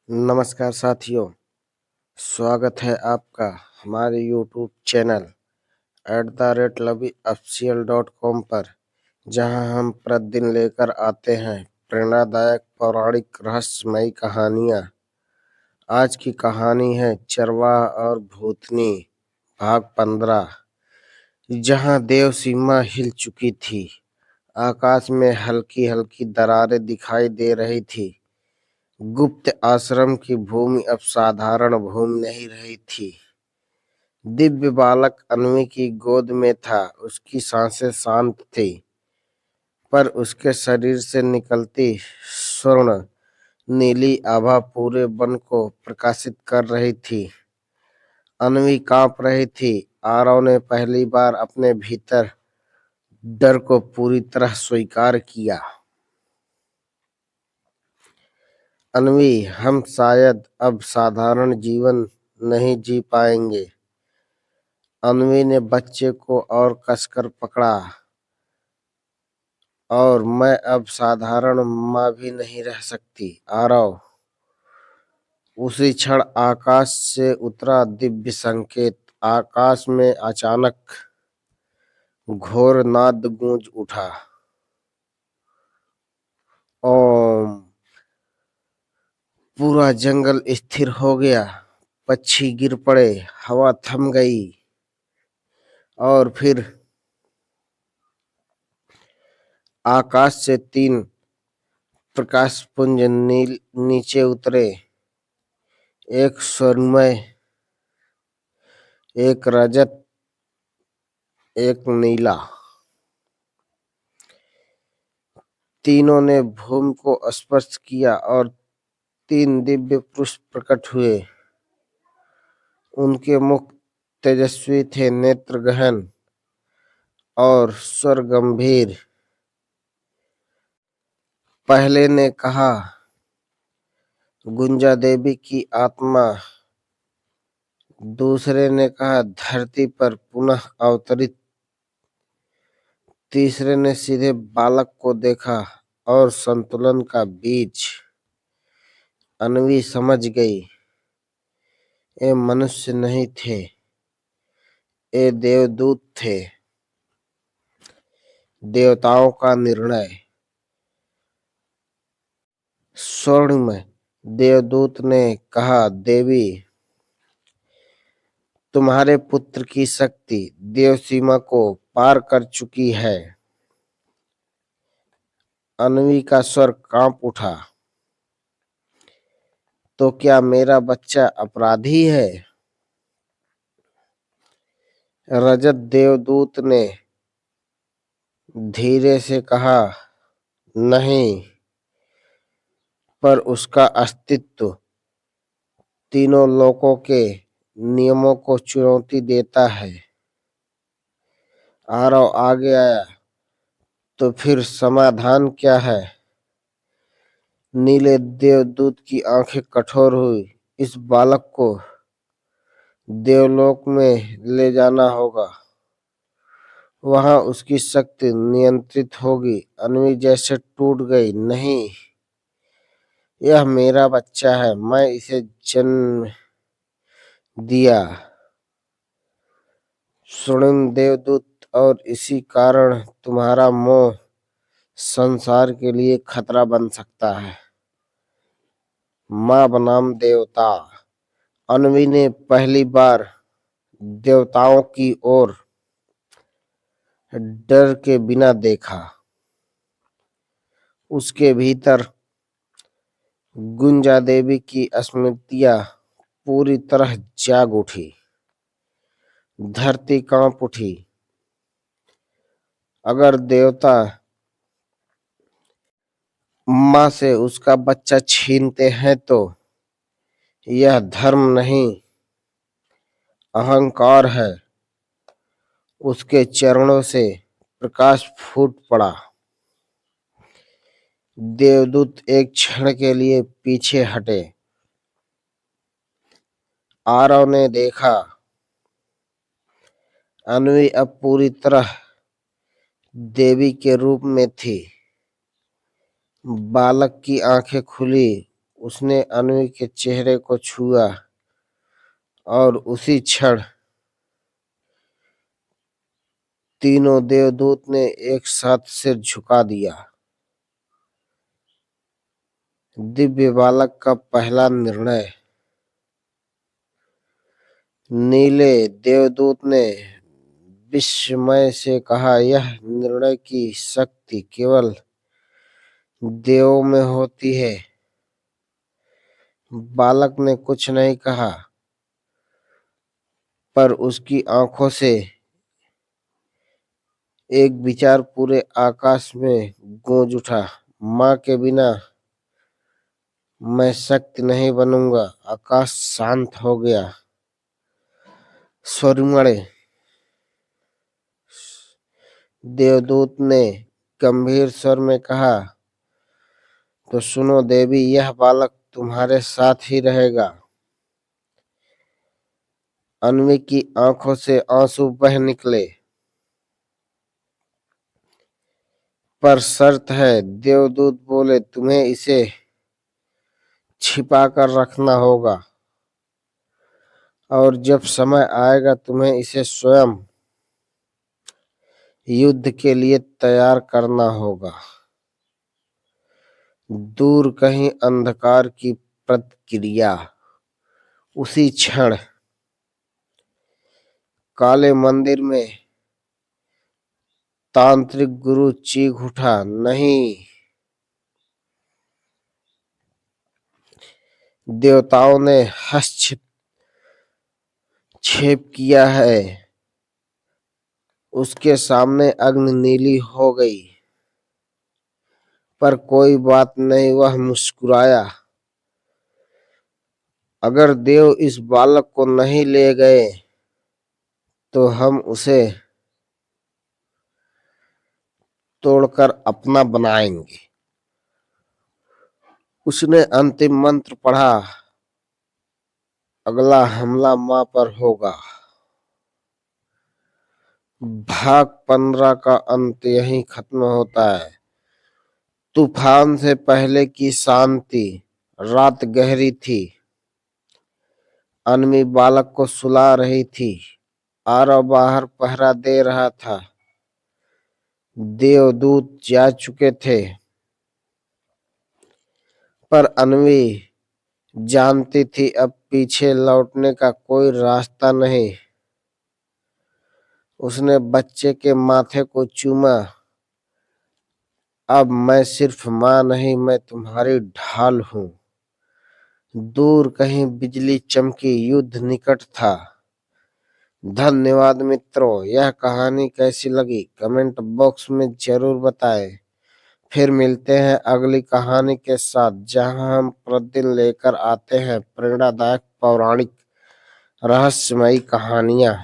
नमस्कार साथियों, स्वागत है आपका हमारे YouTube चैनल @LoveItOfficial.com पर, जहां हम प्रतिदिन लेकर आते हैं प्रेरणादायक पौराणिक रहस्यमयी कहानियां। आज की कहानी है चरवाह और भूतनी, भाग 15। जहां देव सीमा हिल चुकी थी, आकाश में हल्की हल्की दरारें दिखाई दे रही थी। गुप्त आश्रम की भूमि अब साधारण भूमि नहीं रही थी। दिव्य बालक अन्वी की गोद में था। उसकी सांसें शांत थी, पर उसके शरीर से निकलती स्वर्ण नीली आभा पूरे वन को प्रकाशित कर रही थी। अन्वी कांप रही थी। आरव ने पहली बार अपने भीतर डर को पूरी तरह स्वीकार किया। अन्वी, हम शायद अब साधारण जीवन नहीं जी पाएंगे। अन्वी ने बच्चे को और कसकर पकड़ा। और मैं अब साधारण माँ भी नहीं रह सकती। आरव, उसी क्षण आकाश से उतरा दिव्य संकेत। आकाश में अचानक घोर नाद गूंज उठा। ओम। पूरा जंगल स्थिर हो गया। पक्षी गिर पड़े, हवा थम गई और फिर आकाश से 3 प्रकाशपुंज नीचे उतरे। एक स्वर्णमय, एक रजत, एक नीला। तीनों ने भूमि को स्पर्श किया और 3 दिव्य पुरुष प्रकट हुए। उनके मुख तेजस्वी थे, नेत्र गहन और स्वर गंभीर। पहले ने कहा, गुंजा देवी की आत्मा। दूसरे ने कहा, धरती पर पुनः अवतरित। तीसरे ने सीधे बालक को देखा और संतुलन का बीज। अन्वी समझ गई, ये मनुष्य नहीं थे, ये देवदूत थे। देवताओं का निर्णय। स्वर्णमय देवदूत ने कहा, देवी, तुम्हारे पुत्र की शक्ति देव सीमा को पार कर चुकी है। अन्वी का स्वर कांप उठा। तो क्या मेरा बच्चा अपराधी है? रजत देवदूत ने धीरे से कहा, नहीं, पर उसका अस्तित्व तीनों लोकों के नियमों को चुनौती देता है। आरव आगे आया, तो फिर समाधान क्या है? नीले देवदूत की आंखें कठोर हुई। इस बालक को देवलोक में ले जाना होगा। वहां उसकी शक्ति नियंत्रित होगी। अन्वी जैसे टूट गई। नहीं, यह मेरा बच्चा है, मैं इसे जन्म दिया। स्वर्णिम देवदूत, और इसी कारण तुम्हारा मोह संसार के लिए खतरा बन सकता है। माँ बनाम देवता। अन्वी ने पहली बार देवताओं की ओर डर के बिना देखा। उसके भीतर गुंजा देवी की स्मृतियां पूरी तरह जाग उठी। धरती कांप उठी। अगर देवता माँ से उसका बच्चा छीनते हैं तो यह धर्म नहीं, अहंकार है। उसके चरणों से प्रकाश फूट पड़ा। देवदूत एक क्षण के लिए पीछे हटे। आरव ने देखा, अन्वी अब पूरी तरह देवी के रूप में थी। बालक की आंखें खुली, उसने अन्वी के चेहरे को छुआ और उसी क्षण तीनों देवदूत ने एक साथ सिर झुका दिया। दिव्य बालक का पहला निर्णय। नीले देवदूत ने विस्मय से कहा, यह निर्णय की शक्ति केवल देवों में होती है। बालक ने कुछ नहीं कहा, पर उसकी आंखों से एक विचार पूरे आकाश में गूंज उठा। माँ के बिना मैं शक्ति नहीं बनूंगा। आकाश शांत हो गया। स्वरमणि देवदूत ने गंभीर स्वर में कहा, तो सुनो देवी, यह बालक तुम्हारे साथ ही रहेगा। अन्वी की आंखों से आंसू बह निकले। पर शर्त है, देवदूत बोले, तुम्हें इसे छिपा कर रखना होगा और जब समय आएगा तुम्हें इसे स्वयं युद्ध के लिए तैयार करना होगा। दूर कहीं अंधकार की प्रतिक्रिया। उसी क्षण काले मंदिर में तांत्रिक गुरु चीख उठा, नहीं, देवताओं ने हस्तक्षेप किया है। उसके सामने अग्नि नीली हो गई, पर कोई बात नहीं, वह मुस्कुराया। अगर देव इस बालक को नहीं ले गए तो हम उसे तोड़कर अपना बनाएंगे। उसने अंतिम मंत्र पढ़ा, अगला हमला मां पर होगा। भाग 15 का अंत यहीं खत्म होता है। तूफान से पहले की शांति। रात गहरी थी। अन्वी बालक को सुला रही थी। आरव बाहर पहरा दे रहा था। देवदूत जा चुके थे, पर अन्वी जानती थी अब पीछे लौटने का कोई रास्ता नहीं। उसने बच्चे के माथे को चूमा। अब मैं सिर्फ मां नहीं, मैं तुम्हारी ढाल हूं। दूर कहीं बिजली चमकी। युद्ध निकट था। धन्यवाद मित्रों। यह कहानी कैसी लगी कमेंट बॉक्स में जरूर बताएं। फिर मिलते हैं अगली कहानी के साथ, जहां हम प्रतिदिन लेकर आते हैं प्रेरणादायक पौराणिक रहस्यमयी कहानियां।